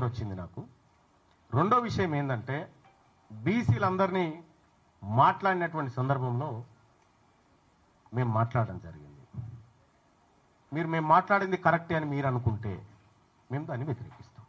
వచ్చింది నాకు. రెండో విషయం ఏంటంటే బీసీలందరినీ మాట్లాడినటువంటి సందర్భంలో మేము మాట్లాడడం జరిగింది. మేము మాట్లాడింది కరెక్టే అని మీరు అనుకుంటే మేము దాన్ని వ్యతిరేకిస్తాం.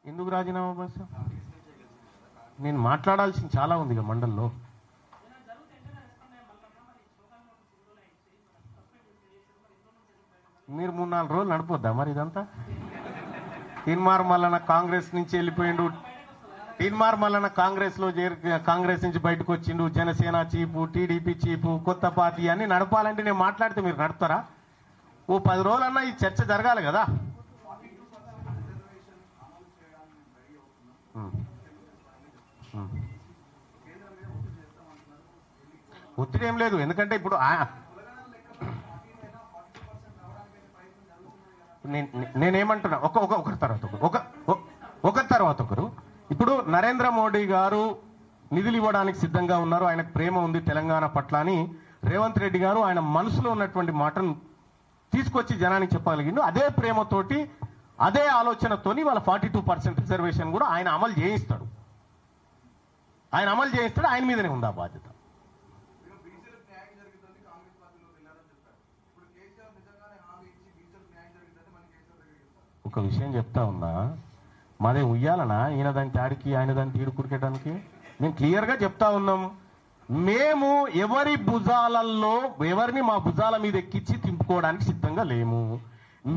ఎందుకు రాజీనామా బస్? నేను మాట్లాడాల్సింది చాలా ఉంది ఇక మండల్లో. మీరు 3-4 రోజులు నడిపోద్దా మరి ఇదంతా? తీన్మార్ మల్లన్న కాంగ్రెస్ నుంచి వెళ్ళిపోయిండు, తీన్మార్ మల్లన్న కాంగ్రెస్ నుంచి బయటకు వచ్చిండు, జనసేన చీపు, టీడీపీ చీపు, కొత్త పార్టీ అన్ని నడపాలంటే నేను మాట్లాడితే మీరు నడుపుతారా? ఓ 10 రోజులన్నా ఈ చర్చ జరగాలి కదా. ఒత్తిడి ఏం లేదు, ఎందుకంటే ఇప్పుడు నేనేమంటున్నా ఒకరి తర్వాత ఒకరు. ఇప్పుడు నరేంద్ర మోడీ గారు నిధులు ఇవ్వడానికి సిద్ధంగా ఉన్నారు, ఆయనకు ప్రేమ ఉంది తెలంగాణ పట్ల అని రేవంత్ రెడ్డి గారు ఆయన మనసులో ఉన్నటువంటి మాటను తీసుకొచ్చి జనానికి చెప్పగలిగిండు. అదే ప్రేమతోటి అదే ఆలోచనతోని వాళ్ళ 42% రిజర్వేషన్ కూడా ఆయన అమలు చేయిస్తాడు. ఆయన మీదనే ఉంది ఆ బాధ్యత. ఒక విషయం చెప్తా ఉన్నా, మాదే ఉయ్యాలనా ఈయన దాని తాడికి ఆయన దాన్ని తీడు కురికేయడానికి? మేము క్లియర్గా చెప్తా ఉన్నాం, మేము ఎవరిని మా భుజాల మీద ఎక్కించి తింపుకోవడానికి సిద్ధంగా లేము.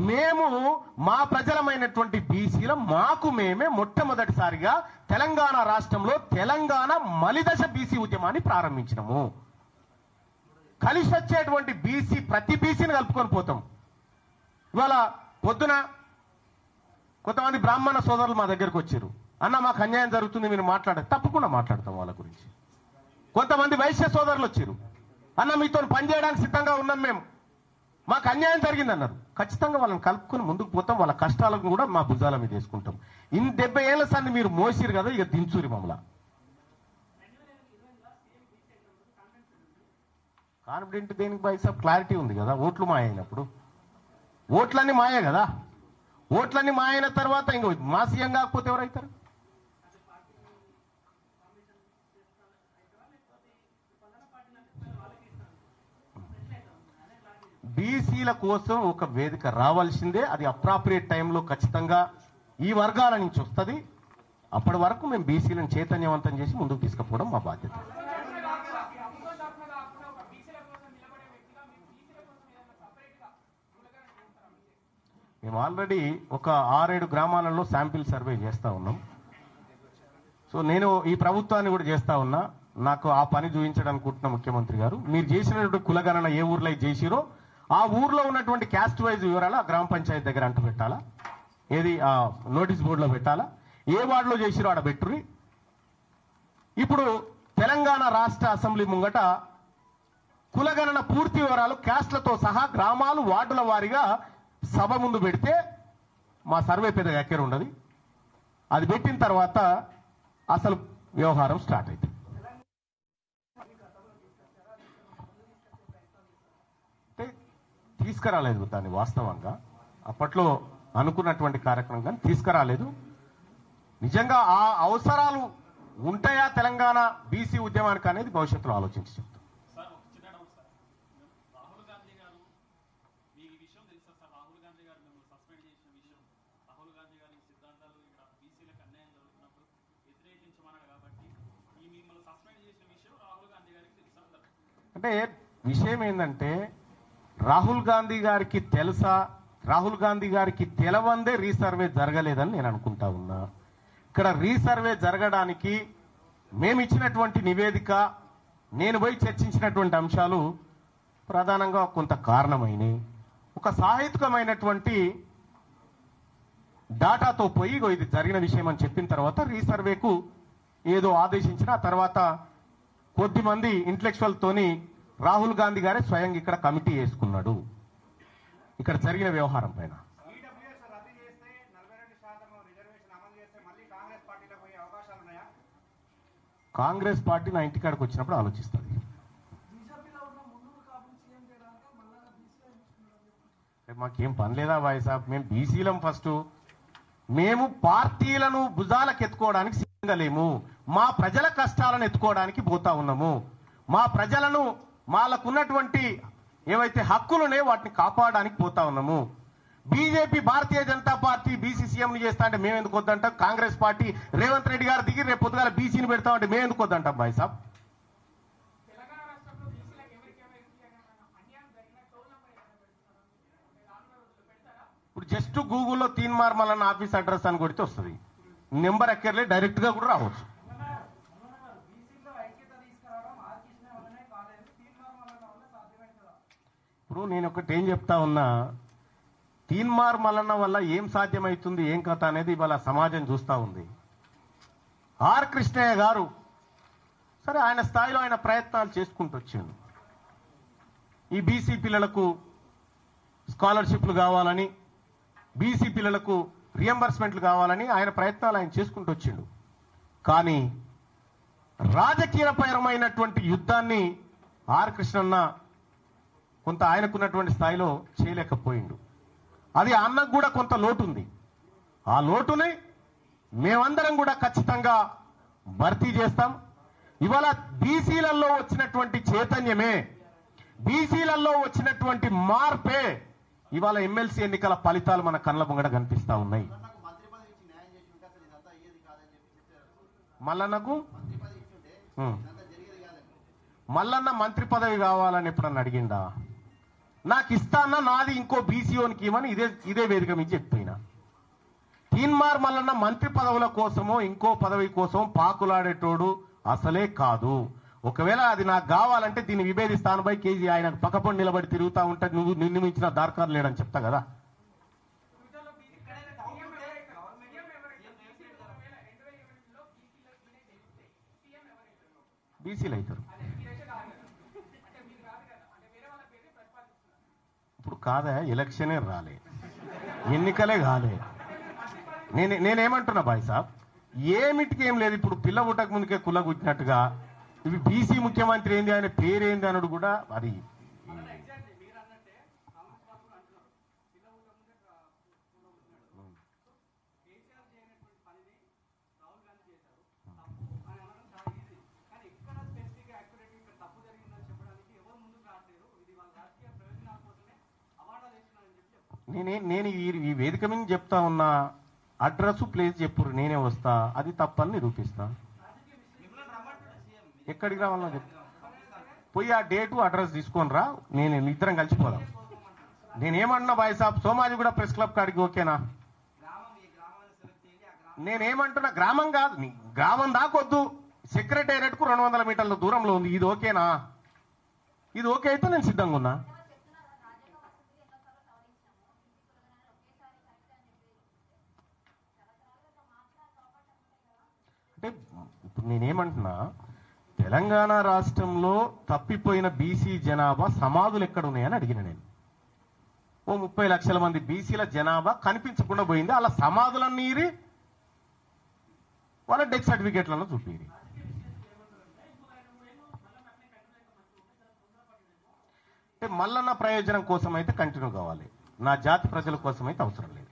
మేము మా ప్రజలమైనటువంటి బీసీల మాకు మేమే మొట్టమొదటిసారిగా తెలంగాణ రాష్ట్రంలో తెలంగాణ మలిదశ బీసీ ఉద్యమాన్ని ప్రారంభించినాము. కలిసి వచ్చేటువంటి ప్రతి బీసీని కలుపుకొని పోతాం. ఇవాళ పొద్దున కొంతమంది బ్రాహ్మణ సోదరులు మా దగ్గరకు వచ్చారు, అన్న మాకు అన్యాయం జరుగుతుంది మీరు తప్పకుండా మాట్లాడతాం వాళ్ళ గురించి. కొంతమంది వైశ్య సోదరులు వచ్చారు, అన్న మీతో పనిచేయడానికి సిద్ధంగా ఉన్నాం, మేము మాకు అన్యాయం జరిగింది అన్నారు. ఖచ్చితంగా వాళ్ళని కలుపుకొని ముందుకు పోతాం, వాళ్ళ కష్టాలను కూడా మా భుజాల మీద వేసుకుంటాం. 70 ఏళ్ల సంది మీరు మోసిరు కదా, ఇక దించూరి మమ్మల్ని. కాన్ఫిడెంట్ దేనికి బైసాబ్? క్లారిటీ ఉంది కదా. ఓట్లు మాయ అయినప్పుడు ఓట్లన్నీ మాయే కదా. ఓట్లన్నీ మాయ అయిన తర్వాత ఇంకో మా సీఎం కాకపోతే ఎవరైతారు? బీసీల కోసం ఒక వేదిక రావాల్సిందే. అది అప్రాప్రియేట్ టైంలో ఖచ్చితంగా ఈ వర్గాల నుంచి వస్తుంది. అప్పటి వరకు మేము బీసీలను చైతన్యవంతం చేసి ముందుకు తీసుకుపోవడం మా బాధ్యత. మేము ఆల్రెడీ ఒక 6-7 గ్రామాలలో శాంపిల్ సర్వే చేస్తూ ఉన్నాం. సో నేను ఈ ప్రభుత్వాన్ని కూడా చేస్తా ఉన్నా. నాకు ఆ పని చూపించడానికి ముఖ్యమంత్రి గారు మీరు చేసినటువంటి కులగణన ఏ ఊర్లో చేసిరో ఆ ఊర్లో ఉన్నటువంటి క్యాస్ట్ వైజ్ వివరాలు ఆ గ్రామ పంచాయతీ దగ్గర అంటూ పెట్టాలా, ఏది ఆ నోటీస్ బోర్డులో పెట్టాలా, ఏ వార్డులో చేసిరో ఆడ పెట్టుర్రి. ఇప్పుడు తెలంగాణ రాష్ట్ర అసెంబ్లీ ముంగట కులగణన పూర్తి వివరాలు క్యాస్ట్లతో సహా గ్రామాలు వార్డుల వారీగా సభ ముందు పెడితే మా సర్వే పెద్దగా ఎక్కడ ఉండదు. అది పెట్టిన తర్వాత అసలు వ్యవహారం స్టార్ట్ అవుతుంది. తీసుకురాలేదు దాన్ని, వాస్తవంగా అప్పట్లో అనుకున్నటువంటి కార్యక్రమం కానీ తీసుకురాలేదు. నిజంగా ఆ అవసరాలు ఉంటాయా తెలంగాణ బీసీ ఉద్యమానికి అనేది భవిష్యత్తులో ఆలోచించి చెప్తాం. అంటే విషయం ఏంటంటే రాహుల్ గాంధీ గారికి తెలుసా, రాహుల్ గాంధీ గారికి తెలవందే రీసర్వే జరగలేదని నేను అనుకుంటా ఉన్నా. ఇక్కడ రీసర్వే జరగడానికి మేము ఇచ్చినటువంటి నివేదిక, నేను పోయి చర్చించినటువంటి అంశాలు ప్రధానంగా కొంత కారణమైనవి. ఒక సాహిత్యమైనటువంటి డాటాతో పోయి ఇది జరిగిన విషయం అని చెప్పిన తర్వాత రీసర్వేకు ఏదో ఆదేశించిన తర్వాత కొద్దిమంది ఇంటలెక్చువల్తోని రాహుల్ గాంధీ గారే స్వయంగా ఇక్కడ కమిటీ వేసుకున్నాడు ఇక్కడ జరిగిన వ్యవహారం పైన. కాంగ్రెస్ పార్టీ నా ఇంటికాడికి వచ్చినప్పుడు ఆలోచిస్తుంది. మాకేం పని లేదా భాయ్ సాబ్, మేము బీసీలం. ఫస్ట్ మేము పార్టీలను భుజాలకు ఎత్తుకోవడానికి సిద్ధంగా లేము. మా ప్రజల కష్టాలను ఎత్తుకోవడానికి పోతా ఉన్నాము. మా ప్రజలను వాళ్ళకున్నటువంటి ఏవైతే హక్కులునే వాటిని కాపాడడానికి పోతా ఉన్నాము. BJP Bharatiya Janata party BC CM చేస్తా అంటే మేము ఎందుకు వద్దంటాం? కాంగ్రెస్ పార్టీ రేవంత్ రెడ్డి గారు దిగి రేపు పొద్దుగాల బీసీని పెడతామంటే మేము ఎందుకు వద్దంటాం భాయ్ సాబ్? ఇప్పుడు జస్ట్ గూగుల్లో తీన్మార్ మల్లన్న ఆఫీస్ అడ్రస్ అని కొడితే వస్తుంది. నెంబర్ ఎక్కర్లే, డైరెక్ట్ గా కూడా రావచ్చు. ఇప్పుడు నేను ఒకటి ఏం చెప్తా ఉన్నా, తీన్మార్ మల్లన్న వల్ల ఏం సాధ్యమవుతుంది, ఏం కథ అనేది ఇవాళ సమాజం చూస్తా ఉంది. ఆర్ కృష్ణయ్య గారు సరే ఆయన స్థాయిలో ఆయన ప్రయత్నాలు చేసుకుంటూ వచ్చాడు. ఈ బీసీ పిల్లలకు స్కాలర్షిప్లు కావాలని, బీసీ పిల్లలకు రియంబర్స్మెంట్లు కావాలని ఆయన ప్రయత్నాలు ఆయన చేసుకుంటూ వచ్చిండు. కానీ రాజకీయపరమైనటువంటి యుద్ధాన్ని ఆర్ కృష్ణన్న కొంత ఆయనకున్నటువంటి స్థాయిలో చేయలేకపోయిండు. అది అన్నకు కూడా కొంత లోటు ఉంది. ఆ లోటుని మేమందరం కూడా ఖచ్చితంగా భర్తీ చేస్తాం. ఇవాళ బీసీలలో వచ్చినటువంటి చైతన్యమే, బీసీలలో వచ్చినటువంటి మార్పే ఇవాళ ఎమ్మెల్సీ ఎన్నికల ఫలితాలు మన కళ్ళ ముంగడ కనిపిస్తా ఉన్నాయి. మల్లన్న మంత్రి పదవి కావాలని ఎప్పుడన్నా అడిగిండా? నాకు ఇస్తానా, నాది ఇంకో బీసీఓనికి ఇవ్వని ఇదే వేదిక మీద చెప్పిన. తీన్మార్ మల్లన్న మంత్రి పదవుల కోసమో ఇంకో పదవి కోసం పాకులాడేటోడు అసలే కాదు. ఒకవేళ అది నాకు కావాలంటే దీన్ని విభేదిస్తాను బై కేజీ ఆయన పక్కపొండి నిలబడి తిరుగుతా ఉంటే నువ్వు నిన్ను మించిన దార్కారు లేడని చెప్తా కదా. బీసీలు అవుతారు. ఇప్పుడు కాదా, ఎలక్షనే రాలే, ఎన్నికలే కాలే. నేనేమంటున్నా బాయ్ సాబ్, ఏమిటికి ఏం లేదు. ఇప్పుడు పిల్ల పుట్టక ముందుకే కుల్ల కూర్చున్నట్టుగా ఇవి బీసీ ముఖ్యమంత్రి ఏంది, ఆయన పేరేంది అన్నాడు కూడా అది నేను ఈ వేదిక మీద చెప్తా ఉన్నా, అడ్రస్ ప్లేస్ చెప్పురు, నేనే వస్తా, అది తప్పని నిరూపిస్తా. ఎక్కడికి రావాలో చెప్తా, పోయి ఆ డేటు అడ్రస్ తీసుకొని రా, నేను ఇద్దరం కలిసిపోదాం. నేనేమన్నా బాయ్ సాబ్, సోమాజి కూడా ప్రెస్ క్లబ్ కాడికి ఓకేనా? నేనేమంటున్నా, గ్రామం కాదు, గ్రామం దాకొద్దు, సెక్రటేరియట్ కు 200 మీటర్ల దూరంలో ఉంది. ఇది ఓకేనా? ఇది ఓకే అయితే నేను సిద్ధంగా ఉన్నా. అంటే ఇప్పుడు నేనేమంటున్నా, తెలంగాణ రాష్ట్రంలో తప్పిపోయిన బీసీ జనాభా సమాధులు ఎక్కడున్నాయని అడిగిన నేను. ఓ 30 లక్షల మంది బీసీల జనాభా కనిపించకుండా పోయింది. అలా సమాధులన్నీ వాళ్ళ డెత్ సర్టిఫికేట్లను చూపిరి. అంటే మల్లన్న ప్రయోజనం కోసం అయితే కంటిన్యూ కావాలి, నా జాతి ప్రజల కోసం అయితే అవసరం లేదు.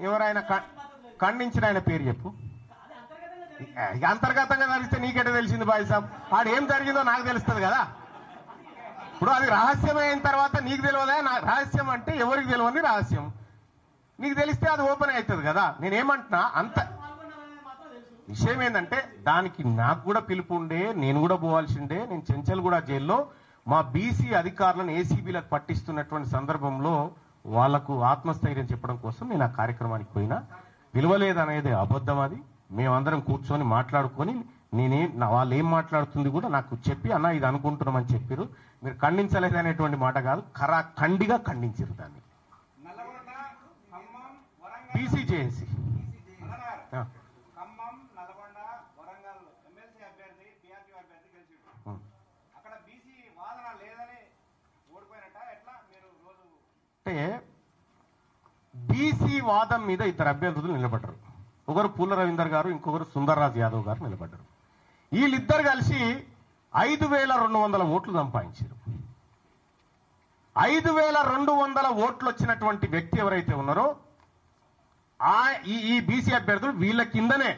ఎవరైనా ఖండించిన ఆయన పేరు చెప్పు. అంతర్గతంగా తెలిస్తే నీకెట తెలిసింది బాయ్ సాబ్? ఆడు ఏం జరిగిందో నాకు తెలుస్తుంది కదా. ఇప్పుడు అది రహస్యమైన తర్వాత నీకు తెలియదా? రహస్యం అంటే ఎవరికి తెలియని రహస్యం, నీకు తెలిస్తే అది ఓపెన్ అవుతుంది కదా. నేనేమంటున్నా, అంత విషయం ఏంటంటే దానికి నాకు కూడా పిలుపు ఉండే, నేను కూడా పోవాల్సిండే. నేను చెంచల్గూడ జైల్లో మా బీసీ అధికారులను ఏసీబీలకు పట్టిస్తున్నటువంటి సందర్భంలో వాళ్లకు ఆత్మస్థైర్యం చెప్పడం కోసం నేను ఆ కార్యక్రమానికి పోయినా. పిలవలేదనేది అబద్ధం. అది మేమందరం కూర్చొని మాట్లాడుకొని వాళ్ళు ఏం మాట్లాడుతుంది కూడా నాకు చెప్పి, అన్న ఇది అనుకుంటున్నామని చెప్పారు. మీరు ఖండించలేదనేటువంటి మాట కాదు, ఖండిగా ఖండించారు దాన్ని. బీసీ జేఏసీ అంటే బీసీ వాదం మీద ఇద్దరు అభ్యర్థులు నిలబడ్డారు. ఒకరు పూల రవీందర్ గారు, ఇంకొకరు సుందర్రాజ్ యాదవ్ గారు నిలబడ్డారు. వీళ్ళిద్దరు కలిసి 5,200 ఓట్లు సంపాదించారు. 5,200 ఓట్లు వచ్చినటువంటి వ్యక్తి ఎవరైతే ఉన్నారో ఈ బీసీ అభ్యర్థులు వీళ్ళ కిందనే